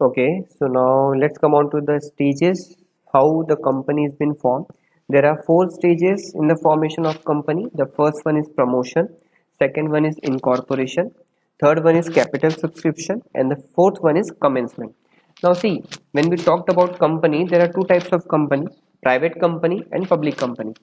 Okay, so now let's come on to the stages how the company has been formed. There are four stages in the formation of company. The first one is promotion, second one is incorporation, third one is capital subscription, and the fourth one is commencement. Now see, when we talked about company, there are two types of company, private company and public company.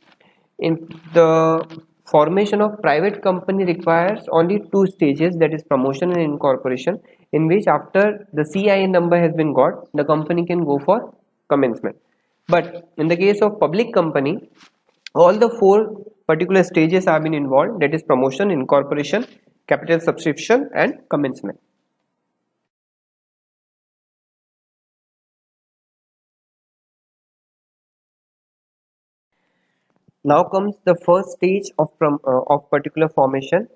In the formation of private company requires only two stages, that is promotion and incorporation, in which after the CIN number has been got, the company can go for commencement. But in the case of public company, all the four particular stages have been involved, that is promotion, incorporation, capital subscription and commencement. Now comes the first stage of particular formation,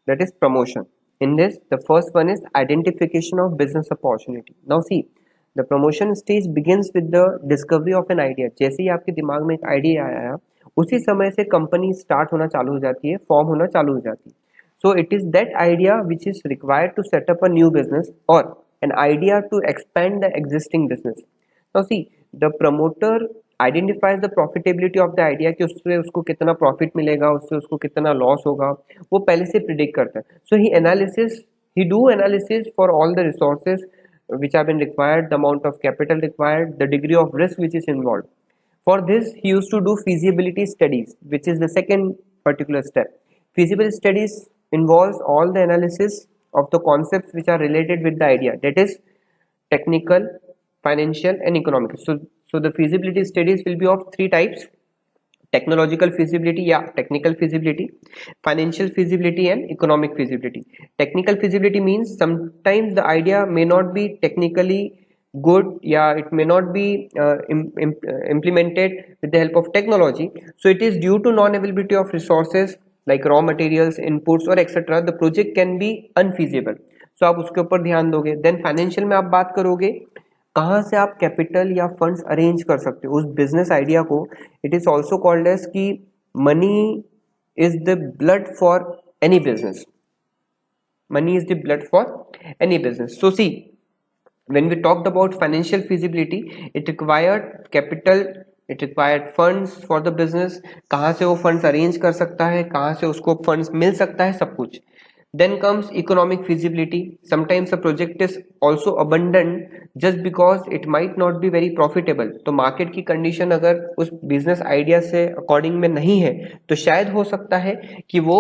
that is promotion. In this, the first one is identification of business opportunity. Now see, the promotion stage begins with the discovery of an idea. जैसे ही आपके दिमाग में एक idea आया, उसी समय से company start होना चालू हो जाती है, फॉर्म होना चालू हो जाती है. So it is that idea which is required to set up a new business or an idea to expand the existing business. Now see, the promoter identifies the profitability of the idea कि उससे उसको कितना profit मिलेगा, उससे उसको कितना loss होगा, वो पहले से प्रिडिक्ट करता है. So he do analysis for all the resources which have been required, the amount of capital required, the degree of risk which is involved. For this, he used to do feasibility studies, which is the second particular step. Feasibility studies involves all the analysis of the concepts which are related with the idea, that is technical, financial and economic. So the feasibility studies will be of three types: technological feasibility, technical feasibility, financial feasibility and economic feasibility. Technical feasibility means sometimes the idea may not be technically good, it may not be implemented with the help of technology, so it is due to non availability of resources like raw materials, inputs or etc. the project can be unfeasible. So आप उसके ऊपर ध्यान दोगे. Then financial में आप बात करोगे कहाँ से आप कैपिटल या फंड्स अरेंज कर सकते हो उस बिजनेस आइडिया को. It is also called as कि money is the blood for any business. Money is the blood for any business. So see, when we talked about financial feasibility, it required capital, it required funds for the business. कहाँ से वो funds arrange कर सकता है, कहाँ से उसको funds मिल सकता है, सब कुछ. Then comes economic feasibility. Sometimes a project is also abandoned just because it might not be very profitable. तो market की condition अगर उस business idea से according में नहीं है, तो शायद हो सकता है कि वो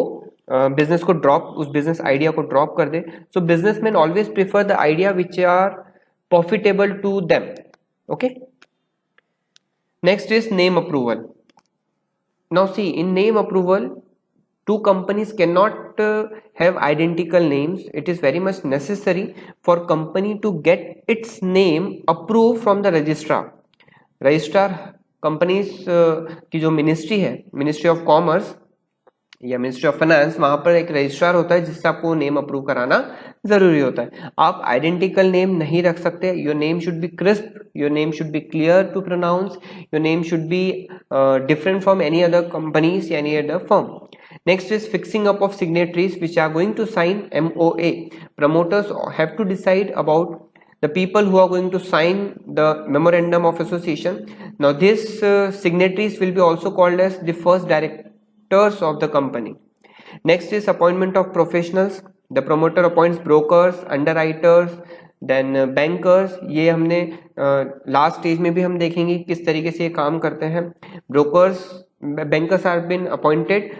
business को drop, उस business idea को drop कर दे. So businessmen always prefer the idea which are profitable to them. Okay. Next is name approval. Now see, in name approval, two companies cannot have identical names. It is very much necessary for company to get its name approved from the registrar. Companies की जो ministry है, ministry of commerce या ministry of finance, वहां पर एक registrar होता है जिससे आपको नेम अप्रूव कराना जरूरी होता है. आप आइडेंटिकल नेम नहीं रख सकते. Your name should be crisp, your name should be clear to pronounce, your name should be different from any other companies या any other firm. Next is fixing up of signatories which are going to sign MOA. Promoters have to decide about the people who are going to sign the memorandum of association. Now these signatories will be also called as the first directors of the company. Next is appointment of professionals. The promoter appoints brokers, underwriters, then bankers. ये हमने last stage में भी हम देखेंगे किस तरीके से ये काम करते हैं. Brokers, bankers are been appointed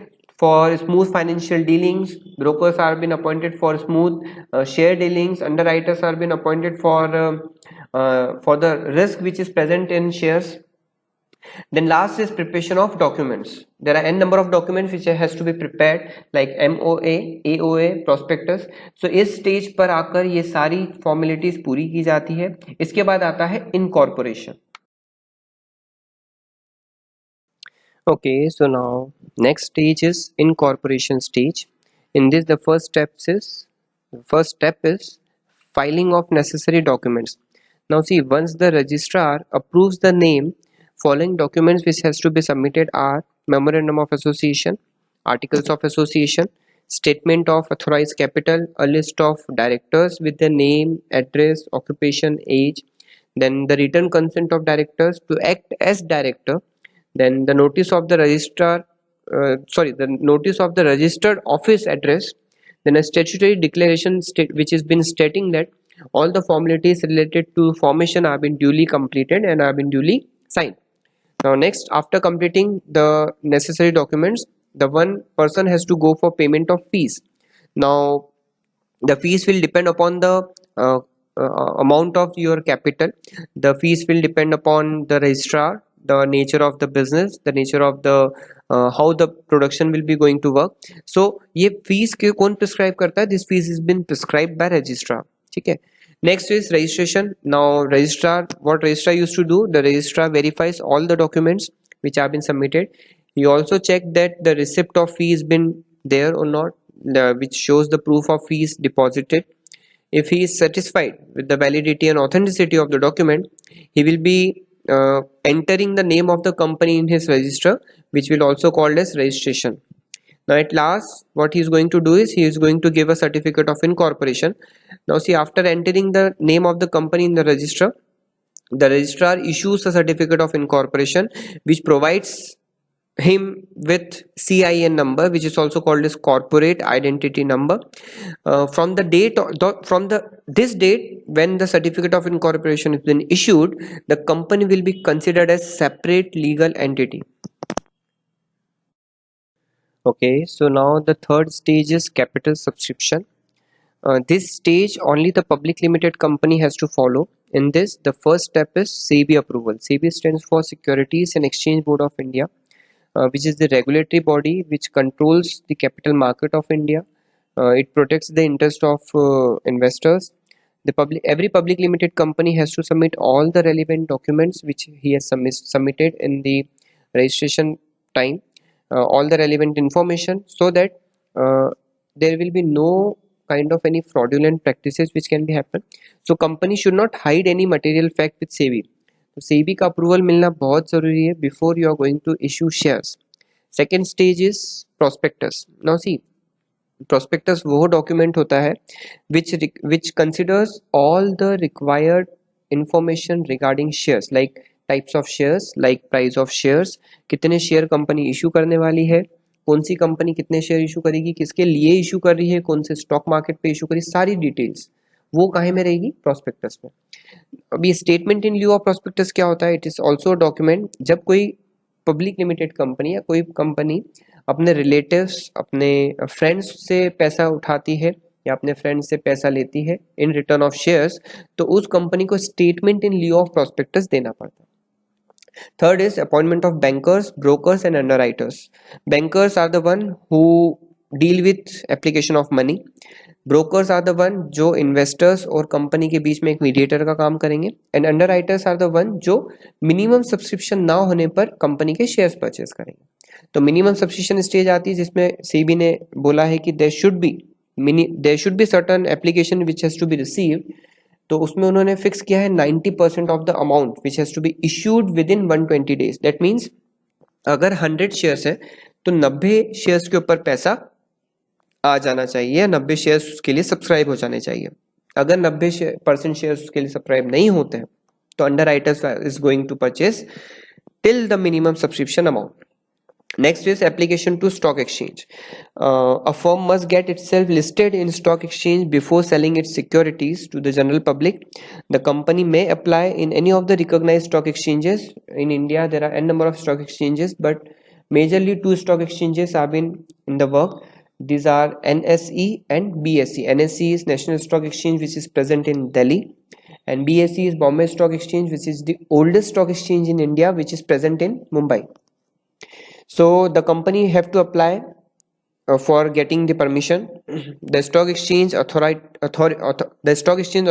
for smooth financial dealings. Brokers are been appointed for smooth share dealings. Underwriters are been appointed for the risk which is present in shares. Then last is preparation of documents. There are n number of documents which has to be prepared like MOA, AOA, prospectus. So इस stage पर आकर ये सारी formalities पूरी की जाती है. इसके बाद आता है incorporation. Okay, so now next stage is incorporation stage. In this, the first step is filing of necessary documents. Now see, once the registrar approves the name, following documents which has to be submitted are memorandum of association, articles of association, statement of authorized capital, a list of directors with their name, address, occupation, age, then the written consent of directors to act as director, then the notice of the the notice of the registered office address, then a statutory declaration which has been stating that all the formalities related to formation have been duly completed and have been duly signed. Now next, after completing the necessary documents, the one person has to go for payment of fees. Now the fees will depend upon the uh, amount of your capital. The fees will depend upon the registrar, the nature of the business, the nature of the how the production will be going to work. So ये fees के कौन prescribe करता है? This fees has been prescribed by registrar. ठीक है. Next is registration. Now registrar, what registrar used to do, the registrar verifies all the documents which have been submitted. He also check that the receipt of fee has been there or not, which shows the proof of fees deposited. If he is satisfied with the validity and authenticity of the document, he will be entering the name of the company in his register, which will also called as registration. Now at last, what he is going to do is he is going to give a certificate of incorporation. Now see, after entering the name of the company in the register, the registrar issues a certificate of incorporation which provides him with CIN number, which is also called as corporate identity number. From the date this date when the certificate of incorporation has been issued, the company will be considered as separate legal entity. Okay, so now the third stage is capital subscription. This stage only the public limited company has to follow. In this, the first step is SEBI approval. SEBI stands for Securities and Exchange Board of India, which is the regulatory body which controls the capital market of India. It protects the interest of investors. Every public limited company has to submit all the relevant documents which he has submitted in the registration time, all the relevant information, so that there will be no kind of any fraudulent practices which can be happen. So company should not hide any material fact with SEBI. तो सेबी का approval मिलना बहुत जरूरी है before you are going to issue shares. Second stage is prospectus. Now see, prospectus वो document होता है which considers all the required information regarding shares, like types of shares, like price of shares, कितने share company issue करने वाली है, कौन सी company कितने share issue करेगी, किसके लिए इशू कर रही है, कौन से स्टॉक मार्केट पे इशू करी, सारी डिटेल्स वो काहे में रहेगी? प्रोस्पेक्टस में. अभी statement in lieu of prospectus क्या होता है? इट इज ऑल्सो डॉक्यूमेंट जब कोई पब्लिक लिमिटेड कंपनी या कोई कंपनी अपने रिलेटिव्स, अपने फ्रेंड्स से पैसा उठाती है या अपने फ्रेंड्स से पैसा लेती है इन रिटर्न ऑफ शेयर्स, तो उस कंपनी को statement in lieu of prospectus देना पड़ता है. Third is appointment of bankers, brokers and underwriters. Bankers are the one who deal with application of money. Brokers are the one जो investors और company के बीच में एक mediator का काम करेंगे. And underwriters are the one जो minimum subscription ना होने पर company के shares purchase करेंगे. तो minimum subscription stage आती है जिसमें SEBI ने बोला है कि there should be certain application which has to be received. तो उसमें उन्होंने फिक्स किया है 90% of the amount which has to be issued within 120 days. That means अगर 100 शेयर्स है तो 90 शेयर्स के ऊपर पैसा आ जाना चाहिए, 90 शेयर्स उसके लिए सब्सक्राइब हो जाने चाहिए. अगर 90% शेयर्स उसके लिए सब्सक्राइब नहीं होते हैं तो underwriters is going to purchase till the minimum subscription amount. Next is application to stock exchange. A firm must get itself listed in stock exchange before selling its securities to the general public. The company may apply in any of the recognized stock exchanges. In India, there are n number of stock exchanges, but majorly 2 stock exchanges have been in the work. These are NSE and BSE. NSE is National Stock Exchange, which is present in Delhi, and BSE is Bombay Stock Exchange, which is the oldest stock exchange in India, which is present in Mumbai. So the company have to apply for getting the permission. The stock exchange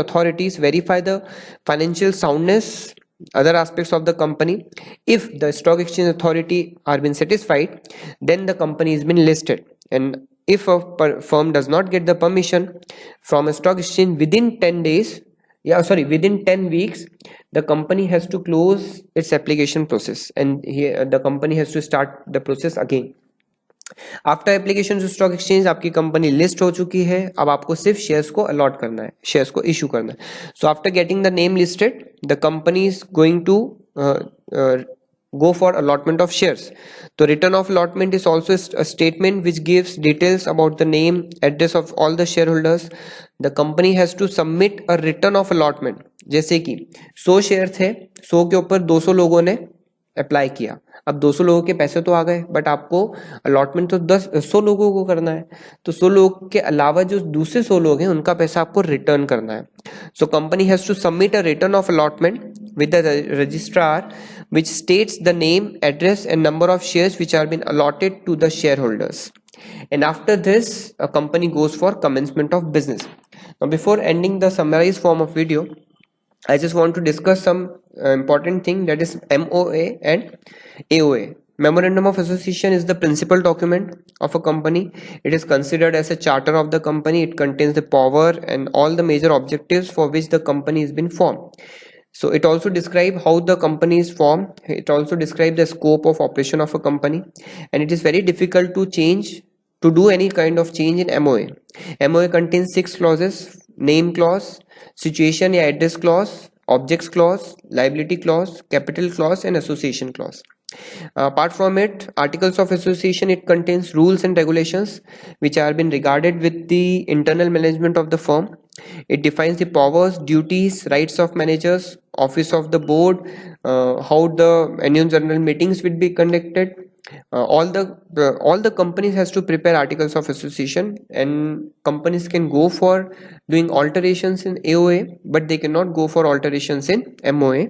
authorities verify the financial soundness, other aspects of the company. If the stock exchange authority are been satisfied, then the company has been listed. And if a firm does not get the permission from a stock exchange within 10 weeks, the company has to close its application process and the company has to start the process again. After application to stock exchange आपकी company list हो चुकी है, अब आपको सिर्फ shares को allot करना है, शेयर्स को इशू करना है। So after getting the name listed, the company is going to go for allotment of shares. The return of allotment is also a statement which gives details about the name, address of all the shareholders. The company has to submit a return of allotment. जैसे कि 100 share थे, 100 के ऊपर 200 लोगों ने apply किया, अब 200 लोगों के पैसे तो आ गए, बट आपको अलॉटमेंट तो 100 लोगों को करना है, तो 100 लोग के अलावा जो दूसरे 100 लोग हैं उनका पैसा आपको रिटर्न करना है। So company has to submit a return of allotment with the registrar which states the name, address and number of shares which are been allotted to the shareholders, and after this a company goes for commencement of business. Now before ending the summarized form of video, I just want to discuss some important thing, that is MOA and AOA. Memorandum of Association is the principal document of a company. It is considered as a charter of the company. It contains the power and all the major objectives for which the company has been formed. So it also describes how the company is formed. It also describes the scope of operation of a company, and it is very difficult to do any kind of change in MOA. MOA contains 6 clauses: name clause, situation या address clause, objects clause, liability clause, capital clause and association clause. Apart from it, articles of association, it contains rules and regulations which are been regarded with the internal management of the firm. It defines the powers, duties, rights of managers, office of the board, how the annual general meetings will be conducted. All the companies has to prepare articles of association, and companies can go for doing alterations in AOA, but they cannot go for alterations in MOA.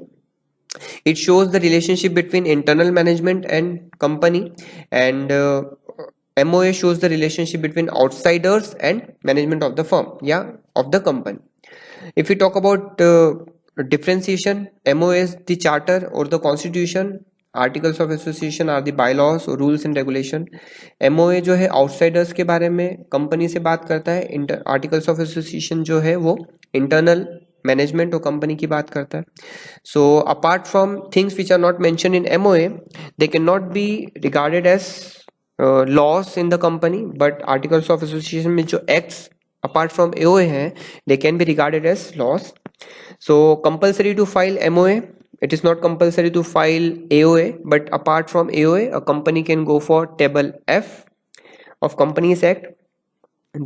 It shows the relationship between internal management and company, and MOA shows the relationship between outsiders and management of the firm, yeah, of the company. If we talk about differentiation, MOA is the charter or the constitution. Articles of association or the bylaws और rules and regulation. MOA जो है outsiders के बारे में company से बात करता है. आर्टिकल्स ऑफ एसोसिएशन जो है वो इंटरनल मैनेजमेंट और कंपनी की बात करता है. So apart from things which are not mention in MOA, they can not be regarded as laws in the company, but articles of association में जो एक्ट्स apart from AOA हैं, they can be regarded as laws. So compulsory to file MOA. It is not compulsory to file AOA, but apart from AOA, a company can go for table F of Companies Act.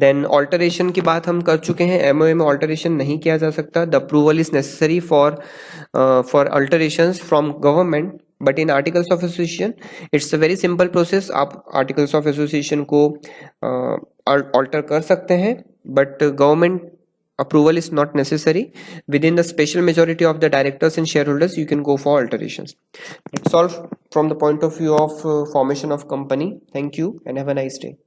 Then alteration की बात हम कर चुके हैं. MOA में alteration नहीं किया जा सकता. The approval is necessary for alterations from government. But in articles of association, it's a very simple process. आप articles of association को alter कर सकते हैं, but government approval is not necessary. Within the special majority of the directors and shareholders, you can go for alterations. It's all from the point of view of formation of company. Thank you and have a nice day.